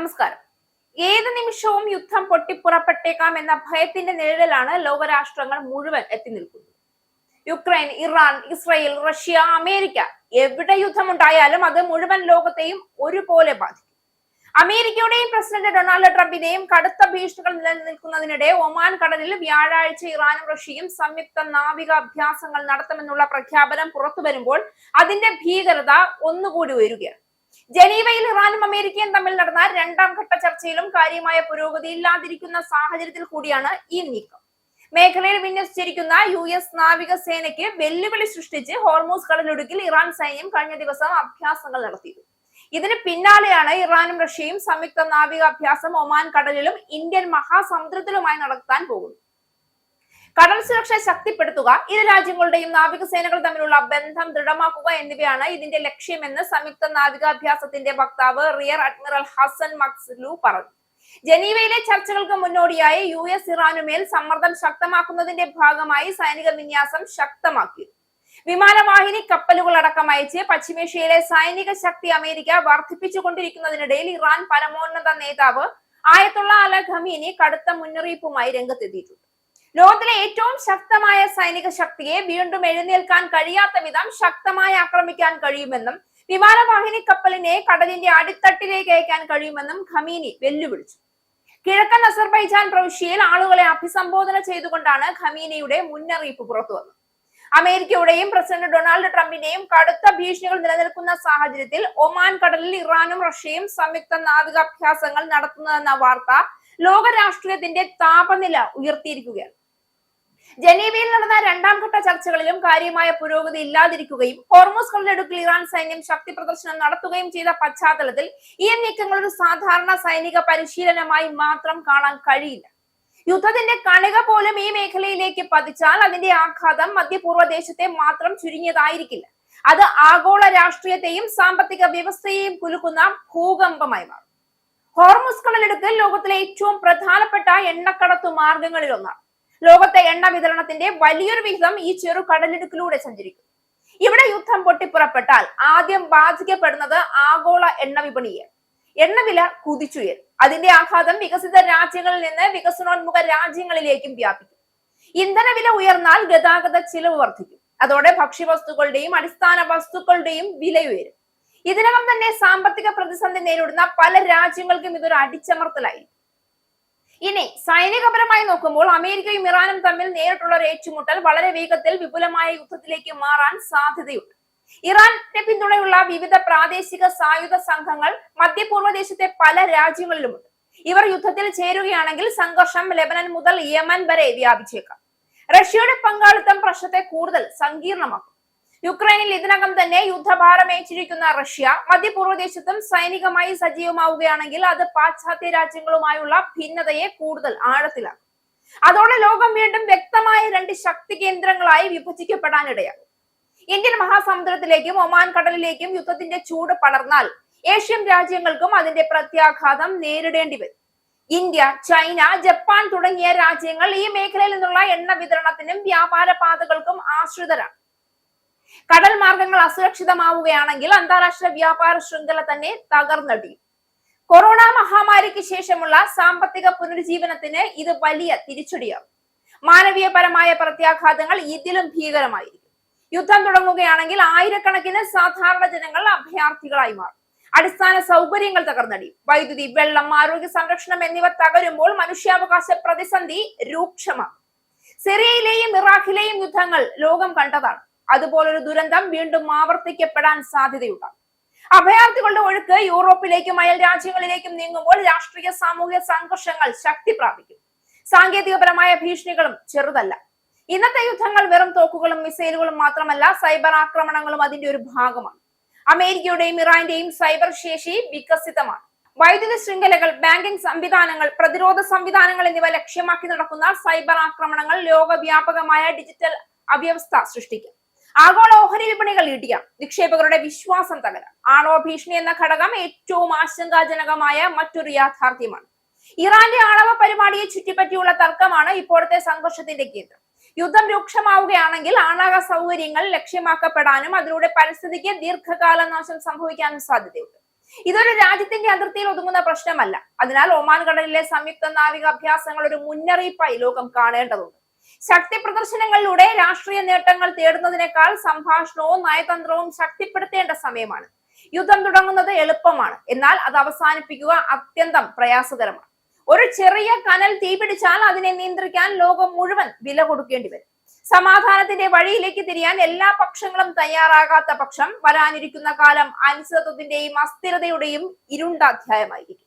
നമസ്കാരം. ഏത് നിമിഷവും യുദ്ധം പൊട്ടിപ്പുറപ്പെട്ടേക്കാം എന്ന ഭയത്തിന്റെ നിഴലിലാണ് ലോകരാഷ്ട്രങ്ങൾ മുഴുവൻ എത്തി നിൽക്കുന്നത്. Ukraine, Iran, Israel, Russia, America, എവിടെ യുദ്ധമുണ്ടായാലും അത് മുഴുവൻ ലോകത്തെയും ഒരുപോലെ ബാധിക്കും. അമേരിക്കയുടെയും പ്രസിഡന്റ് ഡൊണാൾഡ് ട്രംപിന്റെയും കടുത്ത ഭീഷണികൾ നിലനിൽക്കുന്നതിനിടെ ഒമാൻ കടലിൽ വ്യാഴാഴ്ച ഇറാനും റഷ്യയും സംയുക്ത നാവിക അഭ്യാസങ്ങൾ നടത്തുമെന്നുള്ള പ്രഖ്യാപനം പുറത്തു വരുമ്പോൾ അതിന്റെ ഭീകരത ഒന്നുകൂടി ഉയരുകയാണ്. ജനീവയിൽ ഇറാനും അമേരിക്കയും തമ്മിൽ നടന്ന രണ്ടാം ഘട്ട ചർച്ചയിലും കാര്യമായ പുരോഗതി ഇല്ലാതിരിക്കുന്ന സാഹചര്യത്തിൽ കൂടിയാണ് ഈ നീക്കം. മേഖലയിൽ വിന്യസിച്ചിരിക്കുന്ന US നാവികസേനയ്ക്ക് വെല്ലുവിളി സൃഷ്ടിച്ച് ഹോർമൂസ് കടലിടുക്കിൽ ഇറാൻ സൈന്യം കഴിഞ്ഞ ദിവസം അഭ്യാസങ്ങൾ നടത്തിയിരുന്നു. ഇതിന് പിന്നാലെയാണ് ഇറാനും റഷ്യയും സംയുക്ത നാവിക അഭ്യാസം ഒമാൻ കടലിലും ഇന്ത്യൻ മഹാസമുദ്രത്തിലുമായി നടത്താൻ പോകുന്നത്. കടൽ സുരക്ഷ ശക്തിപ്പെടുത്തുക, ഇരു രാജ്യങ്ങളുടെയും നാവികസേനകൾ തമ്മിലുള്ള ബന്ധം ദൃഢമാക്കുക എന്നിവയാണ് ഇതിന്റെ ലക്ഷ്യമെന്ന് സംയുക്ത നാവികാഭ്യാസത്തിന്റെ വക്താവ് റിയർ അഡ്മിറൽ ഹസൻ മക്സ്ലു പറഞ്ഞു. ജനീവയിലെ ചർച്ചകൾക്ക് മുന്നോടിയായി US ഇറാനുമേൽ സമ്മർദ്ദം ശക്തമാക്കുന്നതിന്റെ ഭാഗമായി സൈനിക വിന്യാസം ശക്തമാക്കി. വിമാനവാഹിനി കപ്പലുകൾ അടക്കം അയച്ച് പശ്ചിമേഷ്യയിലെ സൈനിക ശക്തി അമേരിക്ക വർദ്ധിപ്പിച്ചുകൊണ്ടിരിക്കുന്നതിനിടയിൽ ഇറാൻ പരമോന്നത നേതാവ് ആയത്തുള്ള അൽ ഖമീനി കടുത്ത മുന്നറിയിപ്പുമായി രംഗത്തെത്തിയിട്ടുണ്ട്. ലോകത്തിലെ ഏറ്റവും ശക്തമായ സൈനിക ശക്തിയെ വീണ്ടും എഴുന്നേൽക്കാൻ കഴിയാത്ത വിധം ശക്തമായി ആക്രമിക്കാൻ കഴിയുമെന്നും വിമാനവാഹിനി കപ്പലിനെ കടലിന്റെ അടിത്തട്ടിലേക്ക് അയക്കാൻ കഴിയുമെന്നും ഖമീനി വെല്ലുവിളിച്ചു. കിഴക്കൻ അസർബൈജാൻ പ്രവിശ്യയിൽ ആളുകളെ അഭിസംബോധന ചെയ്തുകൊണ്ടാണ് ഖമീനിയുടെ മുന്നറിയിപ്പ് പുറത്തു വന്നത്. അമേരിക്കയുടെയും പ്രസിഡന്റ് ഡൊണാൾഡ് ട്രംപിന്റെയും കടുത്ത ഭീഷണികൾ നിലനിൽക്കുന്ന സാഹചര്യത്തിൽ ഒമാൻ കടലിൽ ഇറാനും റഷ്യയും സംയുക്ത നാവികാഭ്യാസങ്ങൾ നടത്തുന്നതെന്ന വാർത്ത ലോക രാഷ്ട്രീയത്തിന്റെ താപനില ഉയർത്തിയിരിക്കുകയാണ്. ജനീവയിൽ നടന്ന രണ്ടാം ഘട്ട ചർച്ചകളിലും കാര്യമായ പുരോഗതി ഇല്ലാതിരിക്കുകയും ഹോർമൂസ് കടലിടുക്കിൽ ഇറാൻ സൈന്യം ശക്തി പ്രദർശനം നടത്തുകയും ചെയ്ത പശ്ചാത്തലത്തിൽ ഈ നീക്കങ്ങൾ ഒരു സാധാരണ സൈനിക പരിശീലനമായി മാത്രം കാണാൻ കഴിയില്ല. യുദ്ധത്തിന്റെ കണിക പോലും ഈ മേഖലയിലേക്ക് പതിച്ചാൽ അതിന്റെ ആഘാതം മധ്യപൂർവ്വ ദേശത്തെ മാത്രം ചുരുങ്ങിയതായിരിക്കില്ല. അത് ആഗോള രാഷ്ട്രീയത്തെയും സാമ്പത്തിക വ്യവസ്ഥയെയും കുലുക്കുന്ന ഭൂകമ്പമായി മാറും. ഹോർമൂസ് കടലിടുക്ക് ലോകത്തിലെ ഏറ്റവും പ്രധാനപ്പെട്ട എണ്ണക്കടത്തു മാർഗങ്ങളിൽ ഒന്നാണ്. ലോകത്തെ എണ്ണ വിതരണത്തിന്റെ വലിയൊരു വിഹിതം ഈ ചെറു കടലിടുക്കിലൂടെ സഞ്ചരിക്കും. ഇവിടെ യുദ്ധം പൊട്ടിപ്പുറപ്പെട്ടാൽ ആദ്യം ബാധിക്കപ്പെടുന്നത് ആഗോള എണ്ണ വിപണിയെ. എണ്ണവില കുതിച്ചുയരും. അതിന്റെ ആഘാതം വികസിത രാജ്യങ്ങളിൽ നിന്ന് വികസനോന്മുഖ രാജ്യങ്ങളിലേക്കും വ്യാപിക്കും. ഇന്ധനവില ഉയർന്നാൽ ഗതാഗത ചിലവ് വർദ്ധിക്കും. അതോടെ ഭക്ഷ്യവസ്തുക്കളുടെയും അടിസ്ഥാന വസ്തുക്കളുടെയും വില ഉയരും. ഇതിനകം തന്നെ സാമ്പത്തിക പ്രതിസന്ധി നേരിടുന്ന പല രാജ്യങ്ങൾക്കും ഇതൊരു അടിച്ചമർത്തലായി. ഇനി സൈനികപരമായി നോക്കുമ്പോൾ അമേരിക്കയും ഇറാനും തമ്മിൽ നേരിട്ടുള്ള ഒരു ഏറ്റുമുട്ടൽ വളരെ വേഗത്തിൽ വിപുലമായ യുദ്ധത്തിലേക്ക് മാറാൻ സാധ്യതയുണ്ട്. ഇറാന്റെ പിന്തുണയുള്ള വിവിധ പ്രാദേശിക സായുധ സംഘങ്ങൾ മധ്യപൂർവ്വ ദേശത്തെ പല രാജ്യങ്ങളിലുമുണ്ട്. ഇവർ യുദ്ധത്തിൽ ചേരുകയാണെങ്കിൽ സംഘർഷം ലെബനൻ മുതൽ യമൻ വരെ വ്യാപിച്ചേക്കാം. റഷ്യയുടെ പങ്കാളിത്തം പ്രശ്നത്തെ കൂടുതൽ സങ്കീർണമാക്കും. യുക്രൈനിൽ ഇതിനകം തന്നെ യുദ്ധഭാരമേറ്റിരിക്കുന്ന റഷ്യ മധ്യപൂർവ്വ ദേശത്തും സൈനികമായി സജീവമാവുകയാണെങ്കിൽ അത് പാശ്ചാത്യ രാജ്യങ്ങളുമായുള്ള ഭിന്നതയെ കൂടുതൽ ആഴത്തിലാക്കും. അതോടെ ലോകം വീണ്ടും വ്യക്തമായ രണ്ട് ശക്തി കേന്ദ്രങ്ങളായി വിഭജിക്കപ്പെടാനിടയാകും. ഇന്ത്യൻ മഹാസമുദ്രത്തിലേക്കും ഒമാൻ കടലിലേക്കും യുദ്ധത്തിന്റെ ചൂട് പടർന്നാൽ ഏഷ്യൻ രാജ്യങ്ങൾക്കും അതിന്റെ പ്രത്യാഘാതം നേരിടേണ്ടി വരും. ഇന്ത്യ, ചൈന, ജപ്പാൻ തുടങ്ങിയ രാജ്യങ്ങൾ ഈ മേഖലയിൽ നിന്നുള്ള എണ്ണ വിതരണത്തിനും വ്യാപാര പാതകൾക്കും ആശ്രിതരാണ്. കടൽ മാർഗങ്ങൾ അസുരക്ഷിതമാവുകയാണെങ്കിൽ അന്താരാഷ്ട്ര വ്യാപാര ശൃംഖല തന്നെ തകർന്നടിയും. കൊറോണ മഹാമാരിക്ക് ശേഷമുള്ള സാമ്പത്തിക പുനരുജ്ജീവനത്തിന് ഇത് വലിയ തിരിച്ചടിയാകും. മാനവീയപരമായ പ്രത്യാഘാതങ്ങൾ ഇതിലും ഭീകരമായിരിക്കും. യുദ്ധം തുടങ്ങുകയാണെങ്കിൽ ആയിരക്കണക്കിന് സാധാരണ ജനങ്ങൾ അഭയാർത്ഥികളായി മാറും. അടിസ്ഥാന സൗകര്യങ്ങൾ തകർന്നടിയും. വൈദ്യുതി, വെള്ളം, ആരോഗ്യ സംരക്ഷണം എന്നിവ തകരുമ്പോൾ മനുഷ്യാവകാശ പ്രതിസന്ധി രൂക്ഷമാകും. സിറിയയിലെയും ഇറാഖിലെയും യുദ്ധങ്ങൾ ലോകം കണ്ടതാണ്. അതുപോലൊരു ദുരന്തം വീണ്ടും ആവർത്തിക്കപ്പെടാൻ സാധ്യതയുണ്ടാകും. അഭയാർത്ഥികളുടെ ഒഴുക്ക് യൂറോപ്പിലേക്കും അയൽ രാജ്യങ്ങളിലേക്കും നീങ്ങുമ്പോൾ രാഷ്ട്രീയ സാമൂഹിക സംഘർഷങ്ങൾ ശക്തി പ്രാപിക്കും. സാങ്കേതികപരമായ ഭീഷണികളും ചെറുതല്ല. ഇന്നത്തെ യുദ്ധങ്ങൾ വെറും തോക്കുകളും മിസൈലുകളും മാത്രമല്ല, സൈബർ ആക്രമണങ്ങളും അതിന്റെ ഒരു ഭാഗമാണ്. അമേരിക്കയുടെയും ഇറാന്റെയും സൈബർ ശേഷി വികസിതമാണ്. വൈദ്യുത ശൃംഖലകൾ, ബാങ്കിംഗ് സംവിധാനങ്ങൾ, പ്രതിരോധ സംവിധാനങ്ങൾ എന്നിവ ലക്ഷ്യമാക്കി നടക്കുന്ന സൈബർ ആക്രമണങ്ങൾ ലോകവ്യാപകമായ ഡിജിറ്റൽ അവ്യവസ്ഥ സൃഷ്ടിക്കും. ആഗോള ഓഹരി വിപണികൾ ഇടിയാം. നിക്ഷേപകരുടെ വിശ്വാസം തകരാം. ആണവ ഭീഷണി എന്ന ഘടകം ഏറ്റവും ആശങ്കാജനകമായ മറ്റൊരു യാഥാർത്ഥ്യമാണ്. ഇറാന്റെ ആണവ പരിപാടിയെ ചുറ്റിപ്പറ്റിയുള്ള തർക്കമാണ് ഇപ്പോഴത്തെ സംഘർഷത്തിന്റെ കേന്ദ്രം. യുദ്ധം രൂക്ഷമാവുകയാണെങ്കിൽ ആണവ സൗകര്യങ്ങൾ ലക്ഷ്യമാക്കപ്പെടാനും അതിലൂടെ പരിസ്ഥിതിക്ക് ദീർഘകാല നാശം സംഭവിക്കാനും സാധ്യതയുണ്ട്. ഇതൊരു രാജ്യത്തിന്റെ അതിർത്തിയിൽ ഒതുങ്ങുന്ന പ്രശ്നമല്ല. അതിനാൽ ഒമാൻ കടലിലെ സംയുക്ത നാവിക അഭ്യാസങ്ങൾ ഒരു മുന്നറിയിപ്പായി ലോകം കാണേണ്ടതുണ്ട്. ശക്തി പ്രദർശനങ്ങളിലൂടെ രാഷ്ട്രീയ നേട്ടങ്ങൾ തേടുന്നതിനേക്കാൾ സംഭാഷണവും നയതന്ത്രവും ശക്തിപ്പെടുത്തേണ്ട സമയമാണ്. യുദ്ധം തുടങ്ങുന്നത് എളുപ്പമാണ്, എന്നാൽ അത് അവസാനിപ്പിക്കുക അത്യന്തം പ്രയാസകരമാണ്. ഒരു ചെറിയ കനൽ തീപിടിച്ചാൽ അതിനെ നിയന്ത്രിക്കാൻ ലോകം മുഴുവൻ വില കൊടുക്കേണ്ടി വരും. സമാധാനത്തിന്റെ വഴിയിലേക്ക് തിരിയാൻ എല്ലാ പക്ഷങ്ങളും തയ്യാറാകാത്ത പക്ഷം വരാനിരിക്കുന്ന കാലം അനിശ്ചിതത്വത്തിന്റെയും അസ്ഥിരതയുടെയും ഇരുണ്ട അധ്യായമായിരിക്കും.